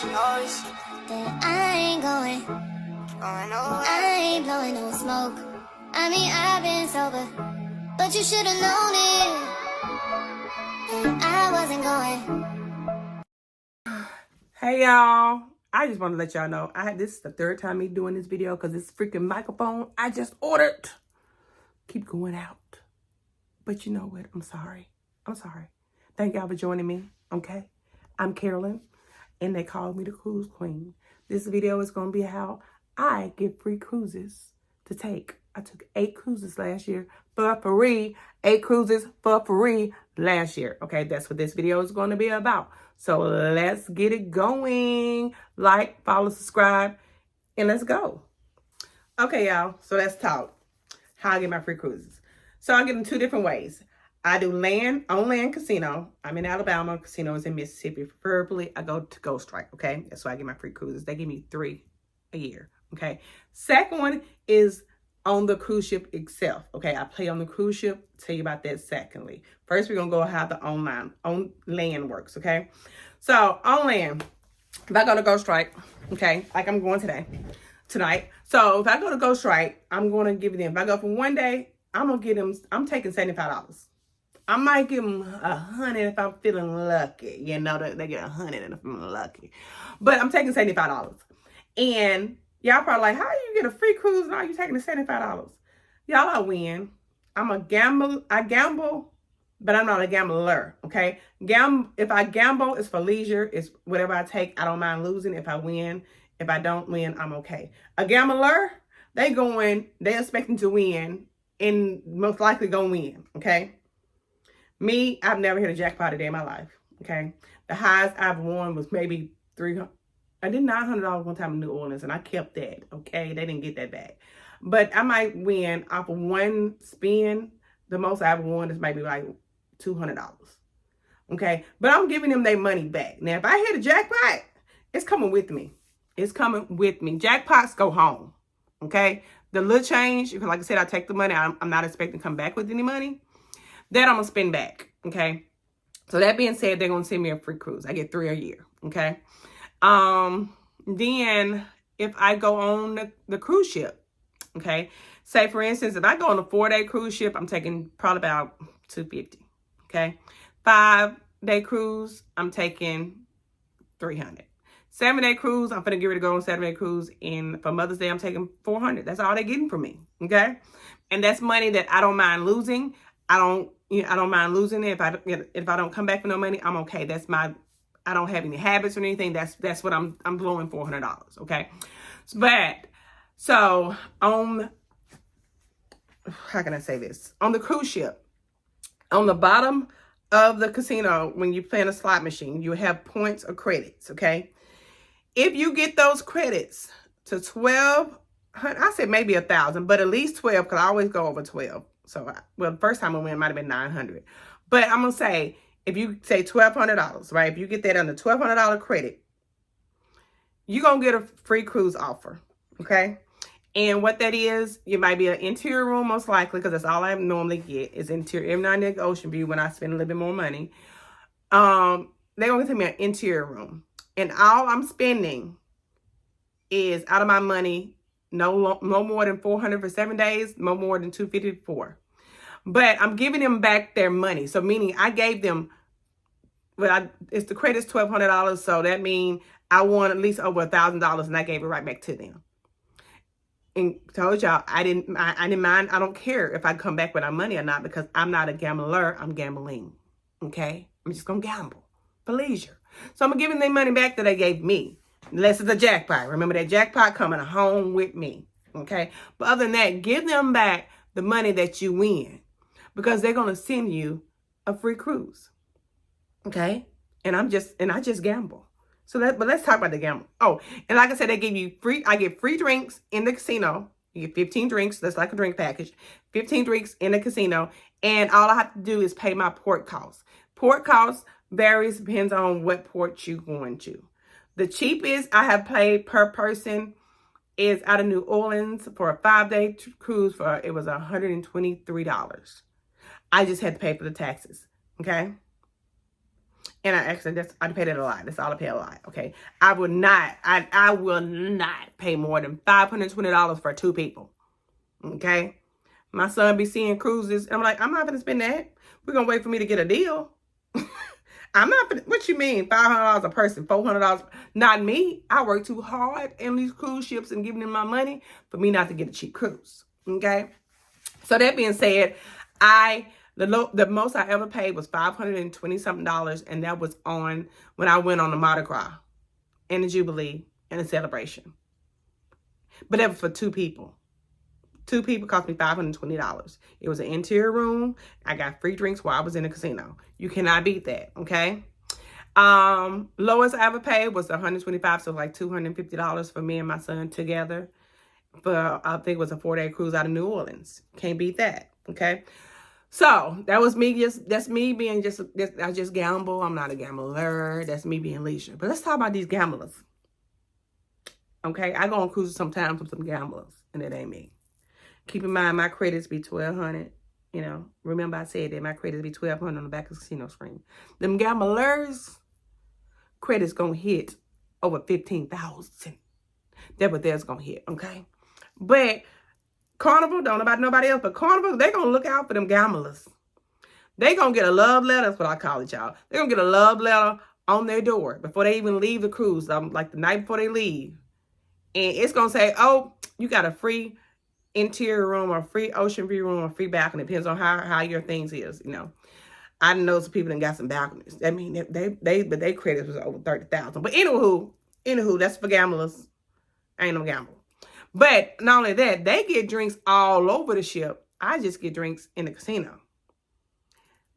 Then I ain't going nowhere. I ain't blowing no smoke. I mean, I've been sober, but you should've known it. That I wasn't going. Hey y'all, I just want to let y'all know this is the third time me doing this video because this freaking microphone I just ordered keep going out. But you know what? I'm sorry. Thank y'all for joining me. Okay, I'm Carolyn, and they call me the Cruise Queen. This video is going to be how I get free cruises to take. I took 8 cruises last year for free. 8 cruises for free last year. Okay, that's what this video is going to be about. So let's get it going. Like, follow, subscribe, and let's go. Okay, y'all. So let's talk how I get my free cruises. So I get them 2 different ways. I do on land casino. I'm in Alabama. Casino is in Mississippi. Preferably, I go to Ghost Strike. Okay, that's why I get my free cruises. They give me 3 a year. Okay. Second one is on the cruise ship itself. Okay, I play on the cruise ship. Tell you about that secondly. First, we're gonna go how the on land works. Okay, so on land, if I go to Ghost Strike, okay, like I'm going tonight. So if I go to Ghost Strike, I'm gonna give them. If I go for one day, I'm gonna get them. I'm taking $75. I might give them $100 if I'm feeling lucky. You know, they get $100 if I'm feeling lucky. But I'm taking $75. And y'all probably like, how you get a free cruise and all you taking the $75? Y'all, I win. I gamble, but I'm not a gambler, okay? If I gamble, it's for leisure. It's whatever I take. I don't mind losing. If I win, if I don't win, I'm okay. A gambler, they expecting to win and most likely gonna win, okay? Me, I've never hit a jackpot a day in my life, okay? The highest I've won was maybe $300. I did $900 one time in New Orleans, and I kept that, okay? They didn't get that back. But I might win off of one spin. The most I've won is maybe like $200, okay? But I'm giving them their money back. Now, if I hit a jackpot, it's coming with me. It's coming with me. Jackpots go home, okay? The little change, because like I said, I take the money. I'm not expecting to come back with any money. That I'm going to spend back, okay? So that being said, they're going to send me a free cruise. I get 3 a year, okay? Then if I go on the cruise ship, okay? Say, for instance, if I go on a 4-day cruise ship, I'm taking probably about $250, okay? 5-day cruise, I'm taking $300. 7-day cruise, I'm finna get ready to go on 7-day cruise. And for Mother's Day, I'm taking $400. That's all they're getting from me, okay? And that's money that I don't mind losing. I don't mind losing it. If I don't come back with no money, I'm okay. I don't have any habits or anything. That's what I'm blowing $400. Okay. So how can I say this? On the cruise ship, on the bottom of the casino, when you play in a slot machine, you have points or credits. Okay. If you get those credits to 12, I said maybe 1,000, but at least 12, because I always go over 12. So, well, the first time I went, it might have been 900. But I'm going to say, if you say $1,200, right? If you get that on the $1,200 credit, you're going to get a free cruise offer, okay? And what that is, it might be an interior room, most likely, because that's all I normally get is interior. Every now and then, ocean view, when I spend a little bit more money. They're going to give me an interior room. And all I'm spending is, out of my money, no more than $400 for 7 days, no more than $250 for. But I'm giving them back their money. So meaning I gave them, it's the credit's $1,200. So that means I won at least over $1,000, and I gave it right back to them. And told y'all I didn't mind. I don't care if I come back with my money or not, because I'm not a gambler. I'm gambling. Okay, I'm just gonna gamble for leisure. So I'm giving them money back that they gave me. Unless it's a jackpot. Remember that jackpot coming home with me. Okay. But other than that, give them back the money that you win, because they're going to send you a free cruise. Okay. And I just gamble. But let's talk about the gamble. Oh, and like I said, I get free drinks in the casino. You get 15 drinks. That's like a drink package. 15 drinks in the casino. And all I have to do is pay my port costs. Port costs varies, depends on what port you're going to. The cheapest I have paid per person is out of New Orleans for a 5-day cruise. It was $123. I just had to pay for the taxes. Okay. And I paid it a lot. That's all I pay a lot. Okay. I will not pay more than $520 for 2 people. Okay. My son be seeing cruises. I'm like, I'm not going to spend that. We're going to wait for me to get a deal. I'm not gonna, what you mean? $500 a person, $400? Not me. I work too hard in these cruise ships and giving them my money for me not to get a cheap cruise. Okay. So that being said, the most I ever paid was $520 something, and that was on when I went on the Mardi Gras and the Jubilee and the celebration. But that was for 2 people. 2 people cost me $520. It was an interior room. I got free drinks while I was in the casino. You cannot beat that, okay? Lowest I ever paid was $125, so like $250 for me and my son together. For I think it was a 4-day cruise out of New Orleans. Can't beat that, okay? So that was me. That's me being I just gamble. I'm not a gambler. That's me being leisure. But let's talk about these gamblers. Okay, I go on cruises sometimes with some gamblers, and it ain't me. Keep in mind, my credits be $1,200. You know, remember I said that my credits be $1,200 on the back of the casino screen. Them gamblers, credits gonna hit over $15,000. That's what theirs gonna hit, okay? But Carnival, don't know about nobody else, but Carnival, they gonna look out for them gamblers. They gonna get a love letter, that's what I call it, y'all. They gonna get a love letter on their door before they even leave the cruise, like the night before they leave. And it's gonna say, oh, you got a free interior room or free ocean view room or free balcony. Depends on how your things is, you know. I know some people that got some balconies. I mean, but they credits was over 30,000. But anywho, that's for gamblers. I ain't no gambler. But not only that, they get drinks all over the ship. I just get drinks in the casino.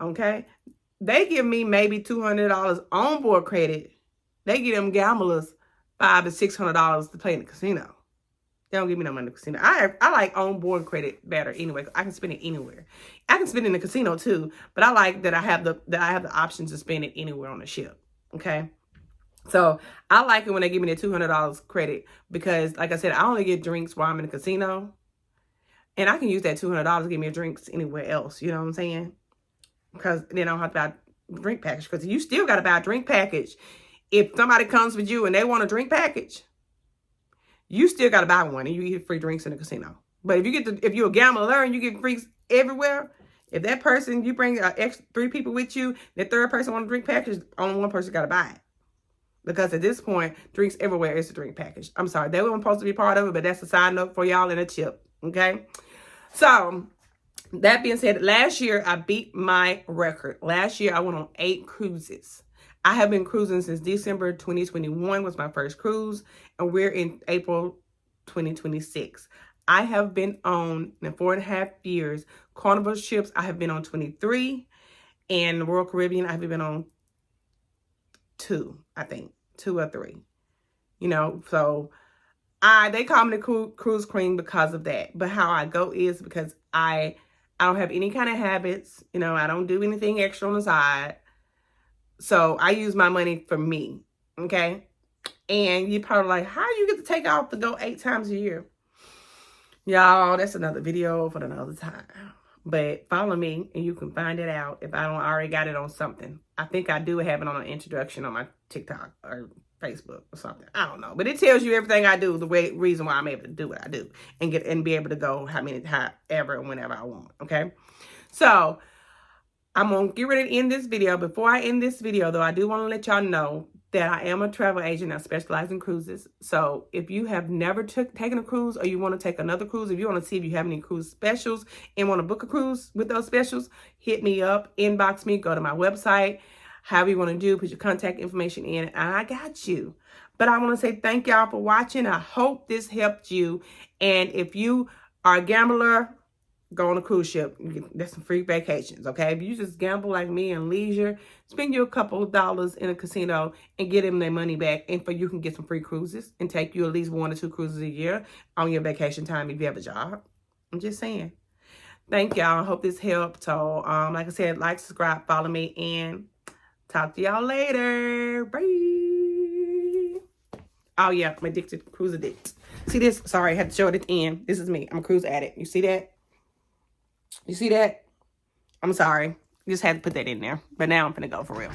Okay? They give me maybe $200 onboard credit. They give them gamblers $500 to $600 to play in the casino. They don't give me no money in the casino. I like onboard credit better anyway. I can spend it anywhere. I can spend it in the casino too, but I like that I have the option to spend it anywhere on the ship. Okay. So I like it when they give me the $200 credit because, like I said, I only get drinks while I'm in the casino, and I can use that $200 to give me drinks anywhere else. You know what I'm saying? Because then I don't have to buy a drink package. Because you still got to buy a drink package. If somebody comes with you and they want a drink package, you still got to buy one, and you get free drinks in the casino. But if you're a gambler and you get drinks everywhere, if that person, you bring extra 3 people with you, the third person want a drink package, only one person got to buy it. Because at this point, drinks everywhere is a drink package. I'm sorry, they weren't supposed to be part of it, but that's a side note for y'all in a tip, okay? So, that being said, last year, I beat my record. Last year, I went on 8 cruises. I have been cruising since December 2021 was my first cruise, and we're in April 2026. I have been on, in 4.5 years, Carnival ships, I have been on 23, and the Royal Caribbean, I have been on 2, I think. 2 or 3. You know, so they call me the cruise queen because of that. But how I go is because I don't have any kind of habits. You know, I don't do anything extra on the side. So I use my money for me, okay? And you're probably like, how you get to take off to go 8 times a year? Y'all, that's another video for another time. But follow me and you can find it out if I don't already got it on something. I think I do have it on an introduction on my TikTok or Facebook or something. I don't know. But it tells you everything I do, the reason why I'm able to do what I do and be able to go however and whenever I want, okay? So I'm going to get ready to end this video. Before I end this video, though, I do want to let y'all know that I am a travel agent. I specialize in cruises. So if you have never taken a cruise or you want to take another cruise, if you want to see if you have any cruise specials and want to book a cruise with those specials, hit me up, inbox me, go to my website, however you want to do, put your contact information in, and I got you. But I want to say thank y'all for watching. I hope this helped you. And if you are a gambler, go on a cruise ship. There's some free vacations, okay? If you just gamble like me and leisure, spend you a couple of dollars in a casino and get them their money back. And you can get some free cruises and take you at least 1 or 2 cruises a year on your vacation time if you have a job. I'm just saying. Thank y'all. I hope this helped. So, like I said, like, subscribe, follow me, and talk to y'all later. Bye. Oh, yeah. I'm addicted. Cruise addict. See this? Sorry, I had to show it at the end. This is me. I'm a cruise addict. You see that? You see that? I'm sorry. Just had to put that in there. But now I'm finna go for real.